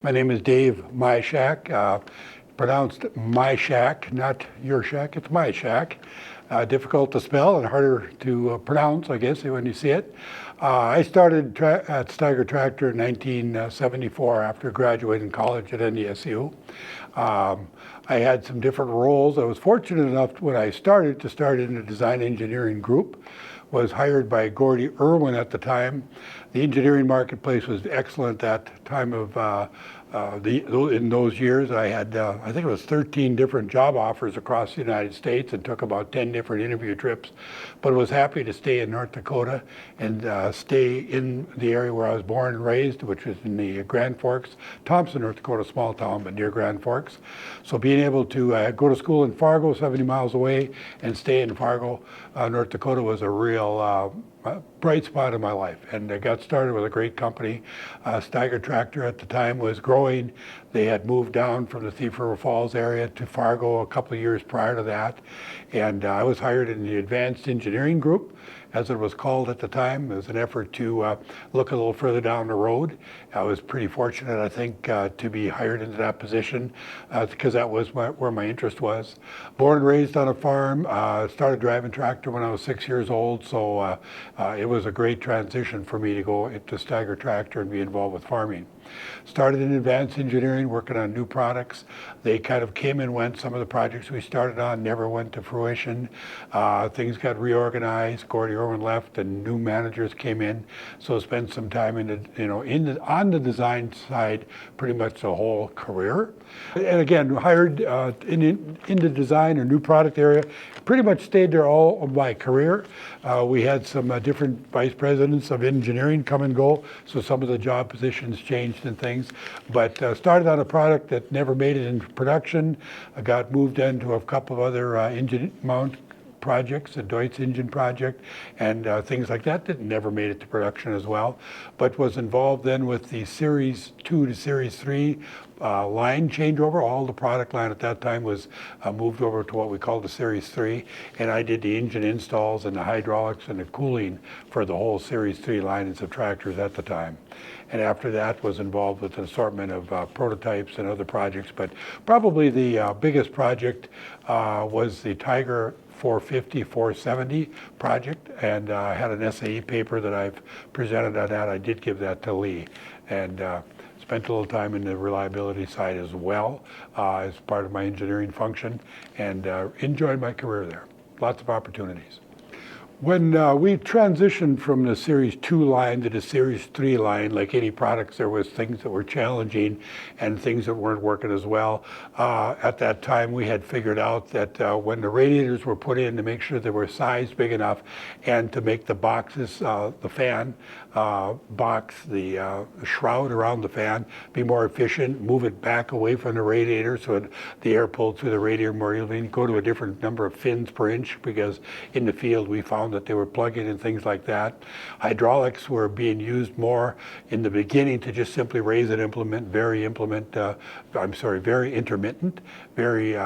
My name is Dave Majkrzak, pronounced My Shack, not your shack, it's My Shack. Difficult to spell and harder to pronounce, I guess, when you see it. I started at Steiger Tractor in 1974 after graduating college at NDSU. I had some different roles. I was fortunate enough when I started to start in a design engineering group. Was hired by Gordy Irwin at the time. The engineering marketplace was excellent at that time of in those years. I had, I think it was 13 different job offers across the United States and took about 10 different interview trips, but was happy to stay in North Dakota and stay in the area where I was born and raised, which was in the Grand Forks, Thompson, North Dakota, small town, but near Grand Forks. So being able to go to school in Fargo, 70 miles away, and stay in Fargo, North Dakota was a real bright spot in my life. And I got started with a great company. Steiger Tractor at the time was growing. They had moved down from the Thief River Falls area to Fargo a couple of years prior to that. And I was hired in the advanced engineering group, as it was called at the time. It was an effort to look a little further down the road. I was pretty fortunate, I think, to be hired into that position because that was where my interest was. Born and raised on a farm, started driving tractor when I was 6 years old, so it was a great transition for me to go into Steiger Tractor and be involved with farming. Started in advanced engineering, working on new products. They kind of came and went. Some of the projects we started on never went to fruition. Things got reorganized. Gordy Irwin left, and new managers came in. So spent some time on the design side, pretty much the whole career. And again, hired in the design or new product area. Pretty much stayed there all of my career. We had some different vice presidents of engineering come and go, so some of the job positions changed and things. But started on a product that never made it into production. I got moved into a couple of other engine mount projects, a Deutz engine project, and things like that that never made it to production as well. But was involved then with the Series 2 to Series 3 line changeover. All the product line at that time was moved over to what we call the Series 3, and I did the engine installs and the hydraulics and the cooling for the whole Series 3 lines of tractors at the time. And after that was involved with an assortment of prototypes and other projects, but probably the biggest project was the Tiger 450, 470 project, and I had an SAE paper that I've presented on that. I did give that to Lee, and spent a little time in the reliability side as well as part of my engineering function, and enjoyed my career there. Lots of opportunities. When we transitioned from the Series 2 line to the Series 3 line, like any products, there was things that were challenging and things that weren't working as well. At that time, we had figured out that when the radiators were put in to make sure they were sized big enough and to make the boxes, the fan box, the shroud around the fan, be more efficient, move it back away from the radiator so the air pulled through the radiator more easily, go to a different number of fins per inch, because in the field we found that they were plugging and things like that. Hydraulics were being used more in the beginning to just simply raise an implement, very intermittent, very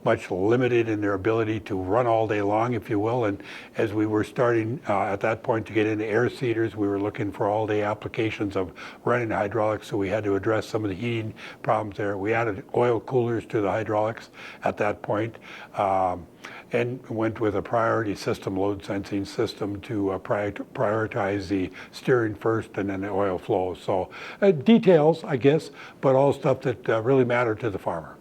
much limited in their ability to run all day long, if you will. And as we were starting at that point to get into air seeders, we were looking for all day applications of running hydraulics, so we had to address some of the heating problems there. We added oil coolers to the hydraulics at that point. And went with a priority system, load sensing system, to prioritize the steering first and then the oil flow. So details, I guess, but all stuff that really mattered to the farmer.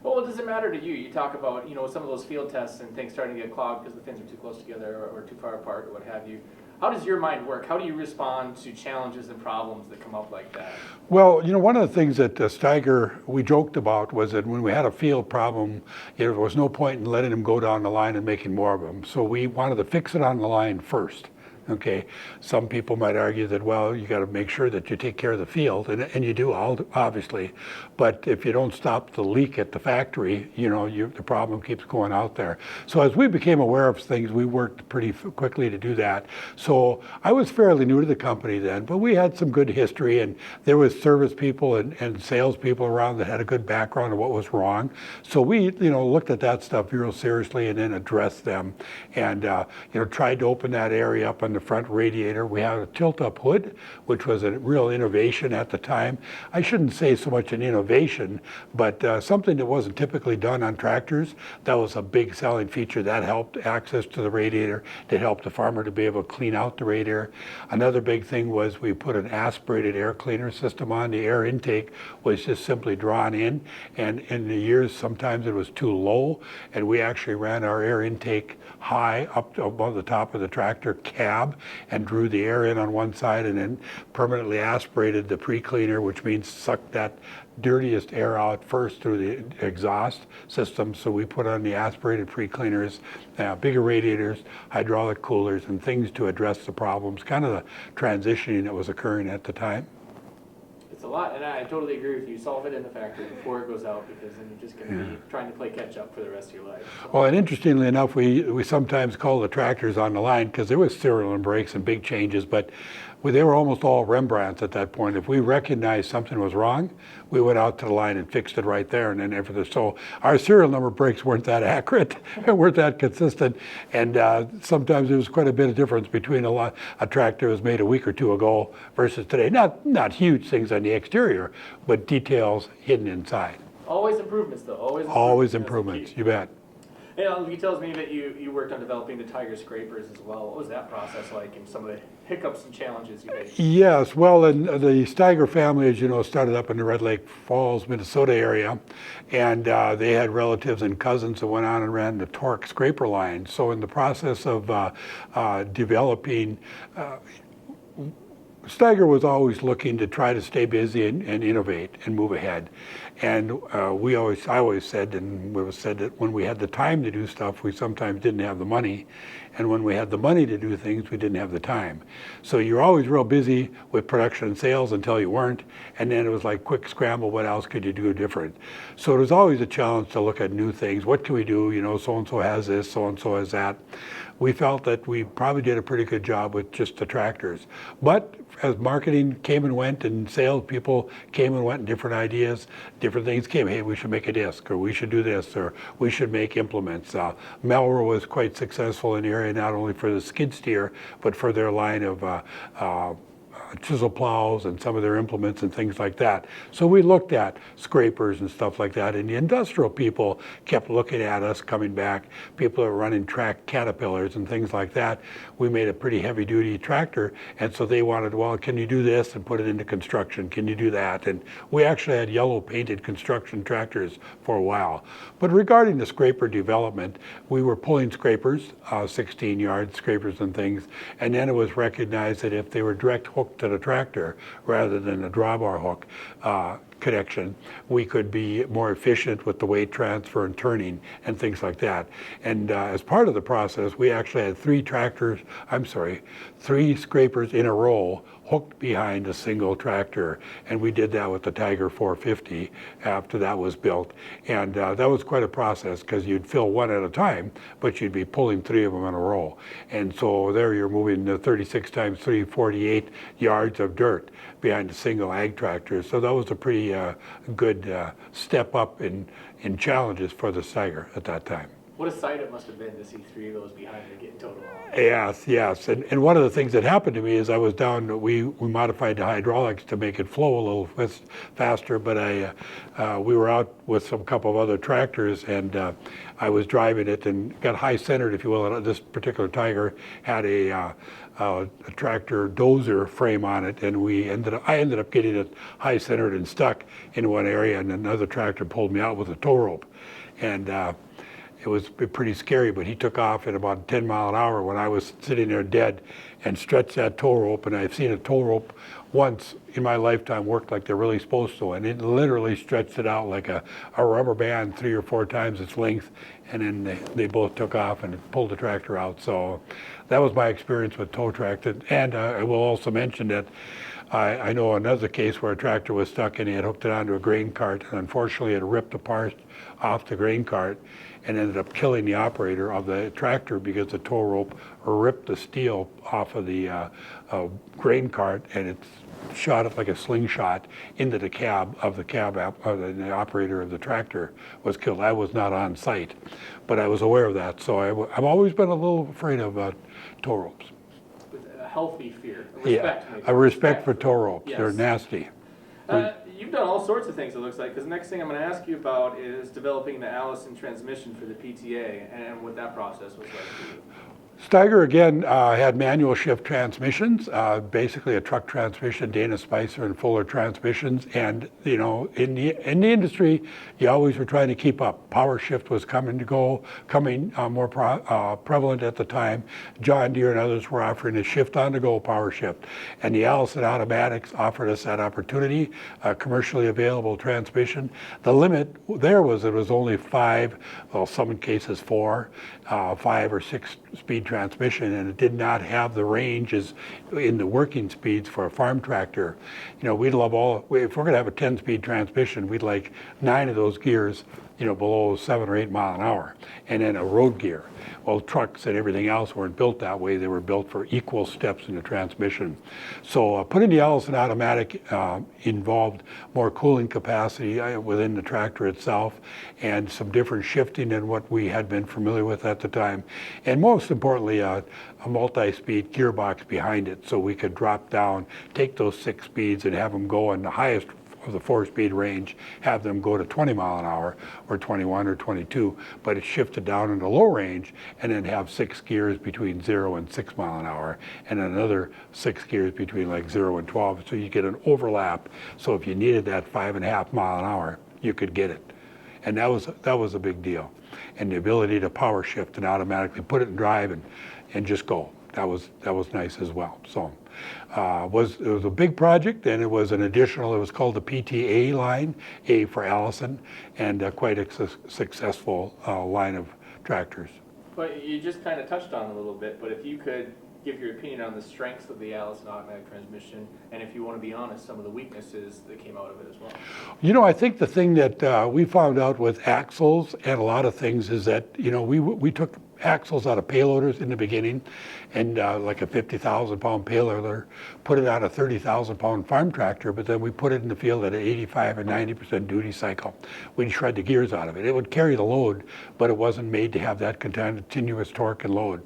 Well, what does it matter to you? You talk about, some of those field tests and things starting to get clogged because the fins are too close together or too far apart or what have you. How does your mind work? How do you respond to challenges and problems that come up like that? Well, one of the things that Steiger, we joked about was that when we had a field problem, there was no point in letting them go down the line and making more of them. So we wanted to fix it on the line first. Okay, some people might argue that, well, you got to make sure that you take care of the field, and you do, obviously. But if you don't stop the leak at the factory, the problem keeps going out there. So as we became aware of things, we worked pretty quickly to do that. So I was fairly new to the company then, but we had some good history, and there was service people and sales people around that had a good background of what was wrong. So we, looked at that stuff real seriously and then addressed them, and tried to open that area up on on the front radiator. We had a tilt-up hood, which was a real innovation at the time. I shouldn't say so much an innovation, but something that wasn't typically done on tractors. That was a big selling feature. That helped access to the radiator. That helped the farmer to be able to clean out the radiator. Another big thing was we put an aspirated air cleaner system on. The air intake was just simply drawn in, and in the years sometimes it was too low, and we actually ran our air intake high up above the top of the tractor cab and drew the air in on one side and then permanently aspirated the pre-cleaner, which means sucked that dirtiest air out first through the exhaust system. So we put on the aspirated pre-cleaners, bigger radiators, hydraulic coolers, and things to address the problems, kind of the transitioning that was occurring at the time. It's a lot, and I totally agree with you. Solve it in the factory before it goes out, because then you're just going to be trying to play catch up for the rest of your life. So. Well, and interestingly enough, we sometimes call the tractors on the line because there was serial and brakes and big changes, but they were almost all Rembrandts at that point. If we recognized something was wrong, we went out to the line and fixed it right there, and then everything. So our serial number brakes weren't that accurate, weren't that consistent, and sometimes there was quite a bit of difference between a tractor that was made a week or two ago versus today. Not huge things on the exterior, but details hidden inside. Always improvements, though. Always improvements. You bet. He tells me that you worked on developing the Tiger scrapers as well. What was that process like, and some of the hiccups and challenges you faced? Yes, well, and the Steiger family, as you know, started up in the Red Lake Falls, Minnesota area, and they had relatives and cousins that went on and ran the Torque scraper line. So in the process of developing, Steiger was always looking to try to stay busy and innovate and move ahead. And I always said, and it was said that when we had the time to do stuff, we sometimes didn't have the money. And when we had the money to do things, we didn't have the time. So you're always real busy with production and sales until you weren't. And then it was like quick scramble, what else could you do different? So it was always a challenge to look at new things. What can we do? You know, so-and-so has this, so-and-so has that. We felt that we probably did a pretty good job with just the tractors. But as marketing came and went and sales people came and went and different ideas, different things came. Hey, we should make a disc, or we should do this, or we should make implements. Melrose was quite successful in the area, not only for the skid steer, but for their line of chisel plows and some of their implements and things like that. So we looked at scrapers and stuff like that, and the industrial people kept looking at us coming back. People are running track Caterpillars and things like that. We made a pretty heavy duty tractor, and so they wanted, well, can you do this and put it into construction? Can you do that? And we actually had yellow painted construction tractors for a while. But regarding the scraper development, we were pulling scrapers, 16-yard scrapers and things, and then it was recognized that if they were direct hooked to the tractor rather than a drawbar hook connection, we could be more efficient with the weight transfer and turning and things like that. And as part of the process, we actually had three scrapers in a row hooked behind a single tractor, and we did that with the Tiger 450 after that was built. And that was quite a process, because you'd fill one at a time, but you'd be pulling three of them in a row. And so there you're moving the 36 times 348 yards of dirt behind a single ag tractor. So that was a pretty good step up in challenges for the Steiger at that time. What a sight it must have been to see three of those behind you getting total off. Yes. And one of the things that happened to me is I was down, we modified the hydraulics to make it flow a little faster, but we were out with some couple of other tractors, and I was driving it and got high centered, if you will. This particular Tiger had a tractor dozer frame on it, and I ended up getting it high centered and stuck in one area, and another tractor pulled me out with a tow rope. And it was pretty scary, but he took off at about 10 miles an hour when I was sitting there dead, and stretched that tow rope. And I've seen a tow rope once in my lifetime work like they're really supposed to, and it literally stretched it out like a rubber band 3 or 4 times its length, and then they both took off and pulled the tractor out. So that was my experience with tow tractor. And I will also mention that I know another case where a tractor was stuck and he had hooked it onto a grain cart, and unfortunately it ripped apart off the grain cart and ended up killing the operator of the tractor, because the tow rope ripped the steel off of the grain cart, and it shot it like a slingshot into the cab of the operator of the tractor was killed. I was not on site, but I was aware of that. So I've always been a little afraid of tow ropes. healthy fear, a Yeah, respect maybe. a respect for tow ropes. Yes. They're nasty. You've done all sorts of things, it looks like, because the next thing I'm going to ask you about is developing the Allison transmission for the PTA and what that process was like for you. Steiger, again, had manual shift transmissions, basically a truck transmission, Dana Spicer and Fuller transmissions. And, you know, in the industry, you always were trying to keep up. Power shift was coming more prevalent at the time. John Deere and others were offering a shift on the go power shift. And the Allison automatics offered us that opportunity, a commercially available transmission. The limit there was it was only 5, well, some cases 4, 5 or 6 speed transmission, and it did not have the ranges in the working speeds for a farm tractor. You know, we'd love if we're going to have a 10-speed transmission, we'd like 9 of those gears, you know, below 7 or 8 mile an hour, and then a road gear. Well, trucks and everything else weren't built that way. They were built for equal steps in the transmission. So putting the Allison automatic involved more cooling capacity within the tractor itself and some different shifting than what we had been familiar with at the time. And most importantly, a multi-speed gearbox behind it so we could drop down, take those 6 speeds and have them go in the highest of the 4-speed range, have them go to 20 mile an hour or 21 or 22, but it's shifted down into low range and then have 6 gears between 0 and 6 mile an hour and another 6 gears between like 0 and 12. So you get an overlap. So if you needed that 5.5 mile an hour, you could get it. And that was a big deal. And the ability to power shift and automatically put it in drive and just go. That was nice as well. So it was a big project, and it was an additional. It was called the PTA line, A for Allison, and quite a successful line of tractors. But you just kind of touched on it a little bit. But if you could give your opinion on the strengths of the Allison automatic transmission, and if you want to be honest, some of the weaknesses that came out of it as well. You know, I think the thing that we found out with axles and a lot of things is that, you know, we took axles out of payloaders in the beginning, and like a 50,000-pound payloader, put it on a 30,000-pound farm tractor, but then we put it in the field at an 85 or 90% duty cycle. We'd shred the gears out of it. It would carry the load, but it wasn't made to have that continuous torque and load.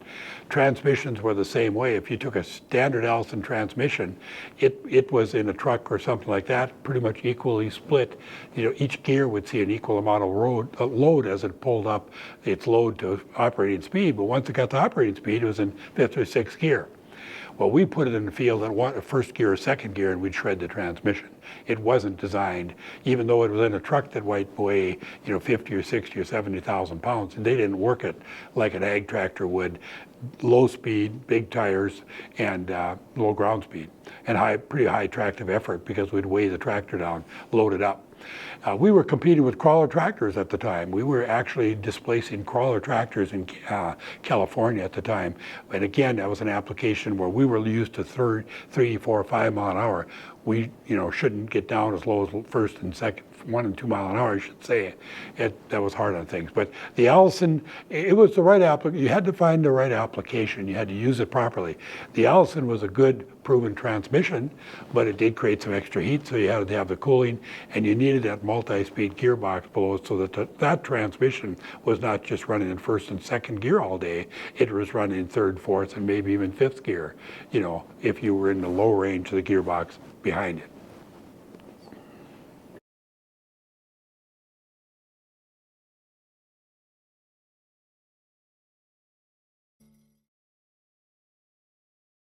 Transmissions were the same way. If you took a standard Allison transmission, it was in a truck or something like that, pretty much equally split. You know, each gear would see an equal amount of load as it pulled up its load to operating speed, but once it got to operating speed, it was in 5th or 6th gear. Well, we put it in the field at first gear or second gear, and we'd shred the transmission. It wasn't designed, even though it was in a truck that might weigh, you know, 50 or 60 or 70,000 pounds, and they didn't work it like an ag tractor would. Low speed, big tires, and low ground speed, and pretty high tractive effort because we'd weigh the tractor down, load it up. We were competing with crawler tractors at the time. We were actually displacing crawler tractors in California at the time. And again, that was an application where we were used to 3, 4, 5 mile an hour. We, you know, shouldn't get down as low as 1st and 2nd, 1 and 2 mile an hour, I should say. That was hard on things. But the Allison, it was the right application. You had to find the right application. You had to use it properly. The Allison was a good, proven transmission, but it did create some extra heat, so you had to have the cooling, and you needed that multi-speed gearbox below so that that transmission was not just running in 1st and 2nd gear all day. It was running in 3rd, 4th, and maybe even 5th gear, you know, if you were in the low range of the gearbox behind it.